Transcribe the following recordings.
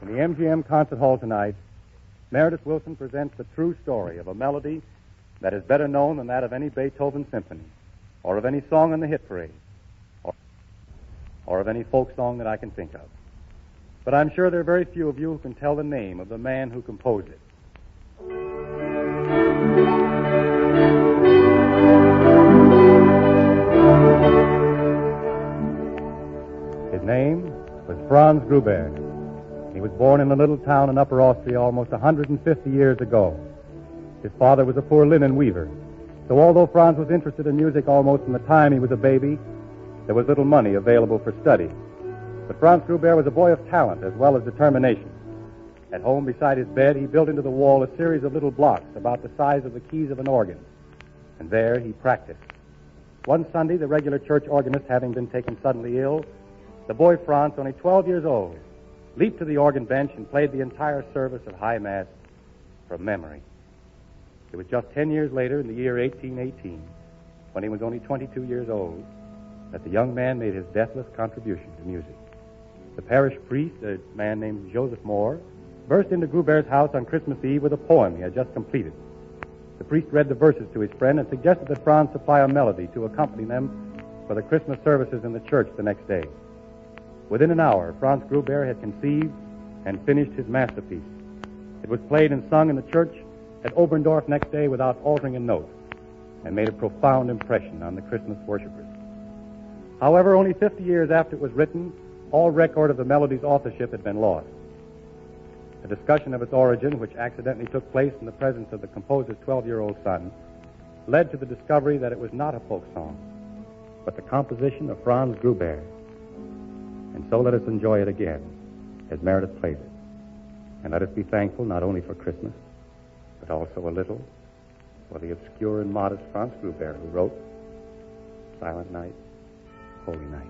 In the MGM Concert Hall tonight, Meredith Wilson presents the true story of a melody that is better known than that of any Beethoven symphony, or of any song on the hit parade, or of any folk song that I can think of. But I'm sure there are very few of you who can tell the name of the man who composed it. His name was Franz Gruber. He was born in a little town in Upper Austria almost 150 years ago. His father was a poor linen weaver. So although Franz was interested in music almost from the time he was a baby, there was little money available for study. But Franz Gruber was a boy of talent as well as determination. At home beside his bed, he built into the wall a series of little blocks about the size of the keys of an organ. And there he practiced. One Sunday, the regular church organist having been taken suddenly ill, the boy Franz, only 12 years old, leaped to the organ bench and played the entire service of High Mass from memory. It was just 10 years later, in the year 1818, when he was only 22 years old, that the young man made his deathless contribution to music. The parish priest, a man named Joseph Moore, burst into Gruber's house on Christmas Eve with a poem he had just completed. The priest read the verses to his friend and suggested that Franz supply a melody to accompany them for the Christmas services in the church the next day. Within an hour, Franz Gruber had conceived and finished his masterpiece. It was played and sung in the church at Oberndorf next day without altering a note, and made a profound impression on the Christmas worshipers. However, only 50 years after it was written, all record of the melody's authorship had been lost. A discussion of its origin, which accidentally took place in the presence of the composer's 12-year-old son, led to the discovery that it was not a folk song, but the composition of Franz Gruber. And so let us enjoy it again as Meredith plays it. And let us be thankful not only for Christmas, but also a little for the obscure and modest Franz Gruber who wrote Silent Night, Holy Night.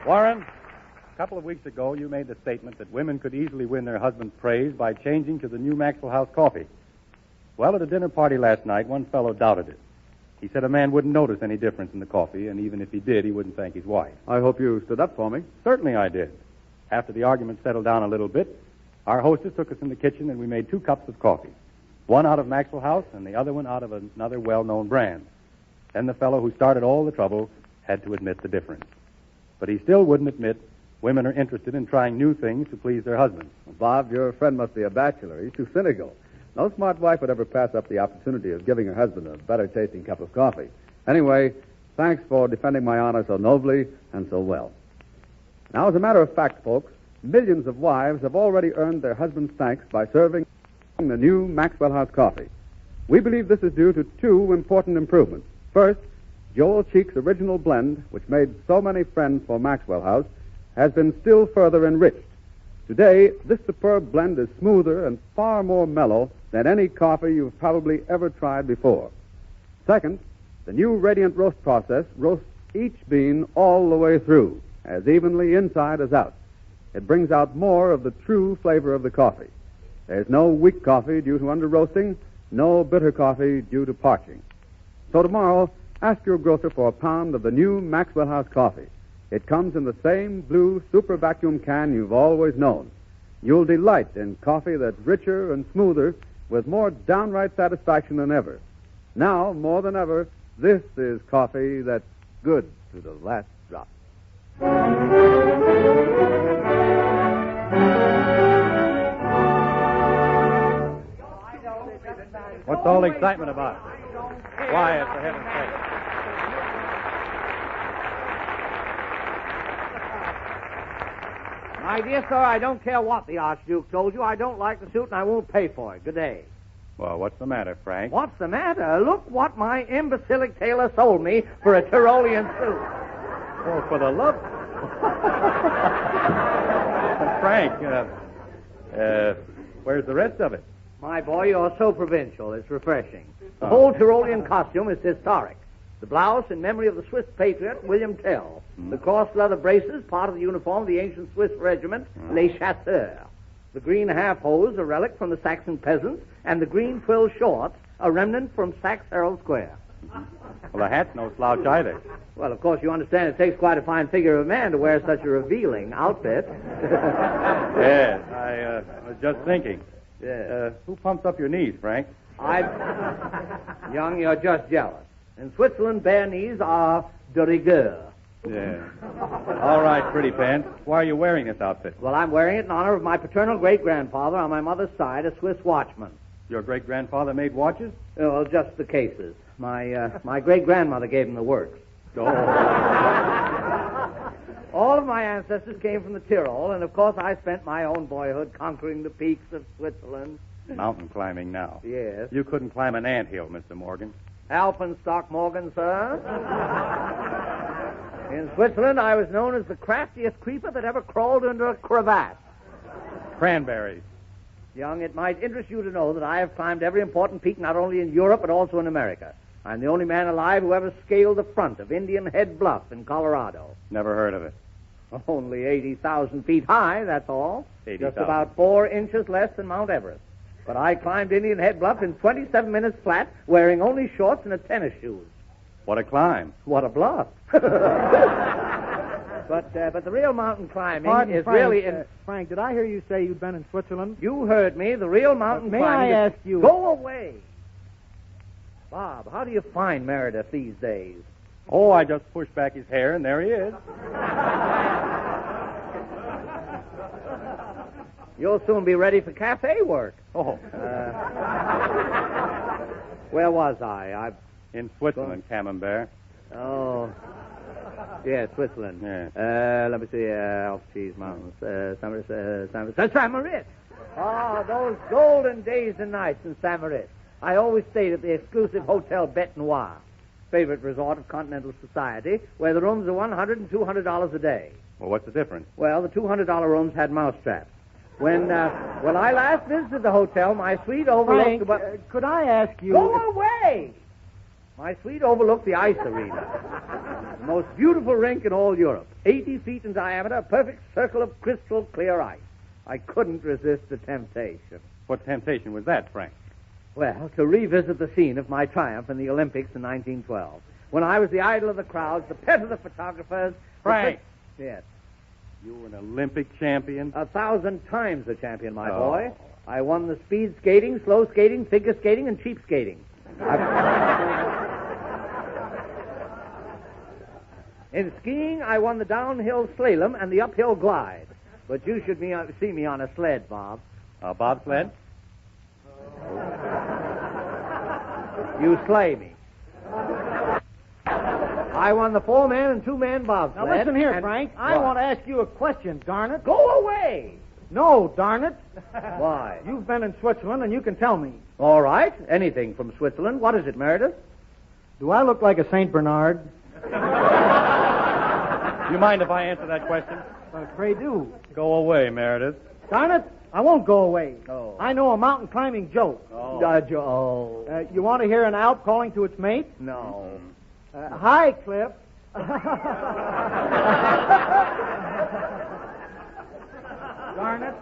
Warren, a couple of weeks ago, you made the statement that women could easily win their husband's praise by changing to the new Maxwell House coffee. Well, at a dinner party last night, one fellow doubted it. He said a man wouldn't notice any difference in the coffee, and even if he did, he wouldn't thank his wife. I hope you stood up for me. Certainly I did. After the argument settled down a little bit, our hostess took us in the kitchen and we made 2 cups of coffee. One out of Maxwell House and the other one out of another well-known brand. Then the fellow who started all the trouble had to admit the difference. But he still wouldn't admit women are interested in trying new things to please their husbands. Bob, your friend must be a bachelor. He's too cynical. No smart wife would ever pass up the opportunity of giving her husband a better-tasting cup of coffee. Anyway, thanks for defending my honor so nobly and so well. Now, as a matter of fact, folks, millions of wives have already earned their husbands' thanks by serving the new Maxwell House coffee. We believe this is due to two important improvements. First, Joel Cheek's original blend, which made so many friends for Maxwell House, has been still further enriched. Today, this superb blend is smoother and far more mellow than any coffee you've probably ever tried before. Second, the new Radiant Roast process roasts each bean all the way through, as evenly inside as out. It brings out more of the true flavor of the coffee. There's no weak coffee due to under-roasting, no bitter coffee due to parching. So tomorrow, ask your grocer for a pound of the new Maxwell House coffee. It comes in the same blue super vacuum can you've always known. You'll delight in coffee that's richer and smoother with more downright satisfaction than ever. Now, more than ever, this is coffee that's good to the last drop. What's all the excitement about? Quiet, for heaven's sake. My dear sir, I don't care what the Archduke told you. I don't like the suit, and I won't pay for it. Good day. Well, what's the matter, Frank? What's the matter? Look what my imbecilic tailor sold me for a Tyrolean suit. Oh, for the love... Frank, where's the rest of it? My boy, you're so provincial. It's refreshing. The whole Tyrolean costume is historic. The blouse in memory of the Swiss patriot, William Tell. The cross leather braces, part of the uniform of the ancient Swiss regiment, Les Chasseurs. The green half-hose, a relic from the Saxon peasants, and the green twill shorts, a remnant from Saxe Herald Square. Well, the hat's no slouch either. Well, of course, you understand it takes quite a fine figure of a man to wear such a revealing outfit. Yes, I was just thinking. Yeah. Who pumps up your knees, Frank? Young, you're just jealous. In Switzerland, bare knees are de rigueur. Yeah. All right, pretty pants. Why are you wearing this outfit? Well, I'm wearing it in honor of my paternal great-grandfather on my mother's side, a Swiss watchman. Your great-grandfather made watches? Well, just the cases. My great-grandmother gave him the works. Oh. All of my ancestors came from the Tyrol, and of course I spent my own boyhood conquering the peaks of Switzerland. Mountain climbing now. Yes. You couldn't climb an anthill, Mr. Morgan. Alpenstock Morgan, sir. In Switzerland, I was known as the craftiest creeper that ever crawled under a cravat. Cranberries. Young, it might interest you to know that I have climbed every important peak not only in Europe but also in America. I'm the only man alive who ever scaled the front of Indian Head Bluff in Colorado. Never heard of it. Only 80,000 feet high, that's all. 80,000. Just about 4 inches less than Mount Everest. But I climbed Indian Head Bluff in 27 minutes flat, wearing only shorts and a tennis shoes. What a climb. What a bluff. But the real mountain climbing is Frank, really... Frank, did I hear you say you'd been in Switzerland? You heard me. The real mountain May climbing... I ask you... Go away. Bob, how do you find Meredith these days? Oh, I just pushed back his hair, and there he is. You'll soon be ready for cafe work. Oh. Where was I? In Switzerland, Camembert. Oh. Yeah, Switzerland. Yeah. Let me see. Alps Cheese Mountains. Saint-Maurice. Oh, those golden days and nights in Saint-Maurice. I always stayed at the exclusive Hotel Bête Noire, favorite resort of continental society, where the rooms are $100 and $200 a day. Well, what's the difference? Well, the $200 rooms had mousetraps. When I last visited the hotel, my suite overlooked... Frank, could I ask you... Go away! My suite overlooked the ice arena. The most beautiful rink in all Europe. 80 feet in diameter, a perfect circle of crystal clear ice. I couldn't resist the temptation. What temptation was that, Frank? Well, to revisit the scene of my triumph in the Olympics in 1912, when I was the idol of the crowds, the pet of the photographers... Frank! Yes. You were an Olympic champion? 1,000 times a champion, my boy. I won the speed skating, slow skating, figure skating, and cheap skating. In skiing, I won the downhill slalom and the uphill glide. But you should see me on a sled, Bob. A bobsled? You slay me. I won the 4-man and 2-man bobsled. Now listen here, and... Frank. I want to ask you a question, darn it. Go away. No, darn it. Why? You've been in Switzerland, and you can tell me. All right. Anything from Switzerland. What is it, Meredith? Do I look like a St. Bernard? You mind if I answer that question? Pray do. Go away, Meredith. Darn it, I won't go away. Oh. I know a mountain climbing joke. Oh. You want to hear an Alp calling to its mate? No. Hi, Cliff. Darn it.